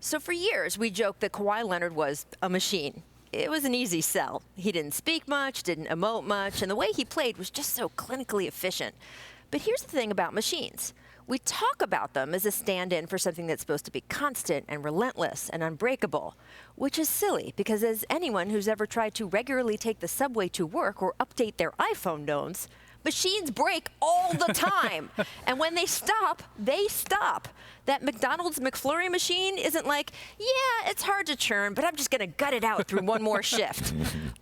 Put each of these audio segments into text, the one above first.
So for years, we joked that Kawhi Leonard was a machine. It was an easy sell. He didn't speak much, didn't emote much, and the way he played was just so clinically efficient. But here's the thing about machines. We talk about them as a stand-in for something that's supposed to be constant and relentless and unbreakable, which is silly because as anyone who's ever tried to regularly take the subway to work or update their iPhone knows, machines break all the time. And when they stop, they stop. That McDonald's McFlurry machine isn't like, yeah, it's hard to churn, but I'm just going to gut it out through one more shift.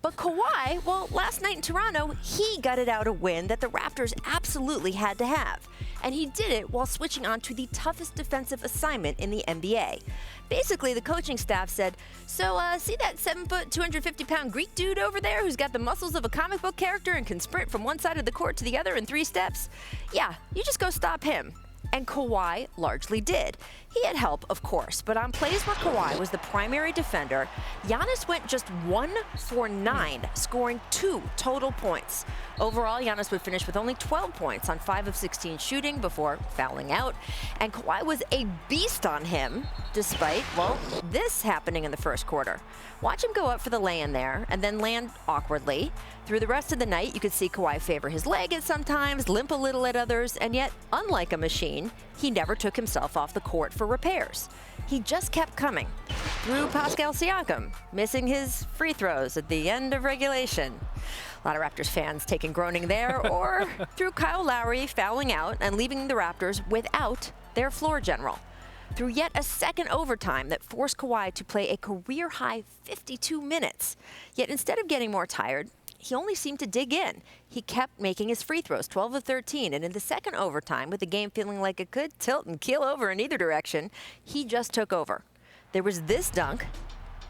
But Kawhi, well, last night in Toronto, he gutted out a win that the Raptors absolutely had to have. And he did it while switching on to the toughest defensive assignment in the NBA. Basically, the coaching staff said, so see that 7-foot, 250-pound Greek dude over there who's got the muscles of a comic book character and can sprint from one side of the court to the other in 3 steps? Yeah, you just go stop him. And Kawhi largely did. He had help, of course, but on plays where Kawhi was the primary defender, Giannis went just 1 for 9, scoring 2 total points. Overall, Giannis would finish with only 12 points on 5 of 16 shooting before fouling out. And Kawhi was a beast on him, despite, well, this happening in the first quarter. Watch him go up for the lay-in there and then land awkwardly. Through the rest of the night, you could see Kawhi favor his leg at sometimes, limp a little at others, and yet, unlike a machine, he never took himself off the court for repairs. He just kept coming. Through Pascal Siakam, missing his free throws at the end of regulation. A lot of Raptors fans taking groaning there, or through Kyle Lowry fouling out and leaving the Raptors without their floor general. Through yet a second overtime that forced Kawhi to play a career-high 52 minutes. Yet instead of getting more tired, he only seemed to dig in. He kept making his free throws, 12 of 13, and in the second overtime, with the game feeling like it could tilt and keel over in either direction, he just took over. There was this dunk.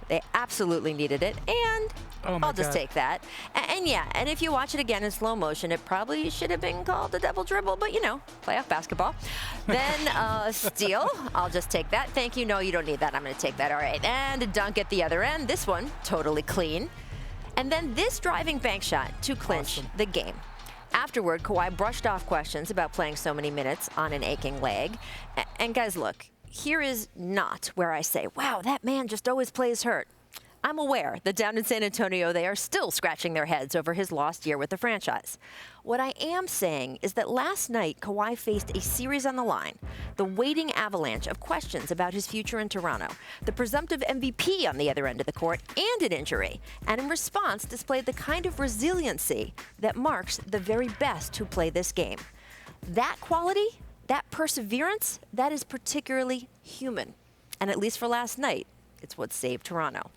They absolutely needed it, and I'll just take that. And yeah, and if you watch it again in slow motion, it probably should have been called a double dribble, but you know, playoff basketball. Then steal, I'll just take that. Thank you, no, you don't need that, I'm gonna take that, all right. And a dunk at the other end, this one, totally clean. And then this driving bank shot to clinch the game. Afterward, Kawhi brushed off questions about playing so many minutes on an aching leg. And guys, look, here is not where I say, wow, that man just always plays hurt. I'm aware that down in San Antonio, they are still scratching their heads over his lost year with the franchise. What I am saying is that last night, Kawhi faced a series on the line, the waiting avalanche of questions about his future in Toronto, the presumptive MVP on the other end of the court, and an injury, and in response displayed the kind of resiliency that marks the very best who play this game. That quality, that perseverance, that is particularly human. And at least for last night, it's what saved Toronto.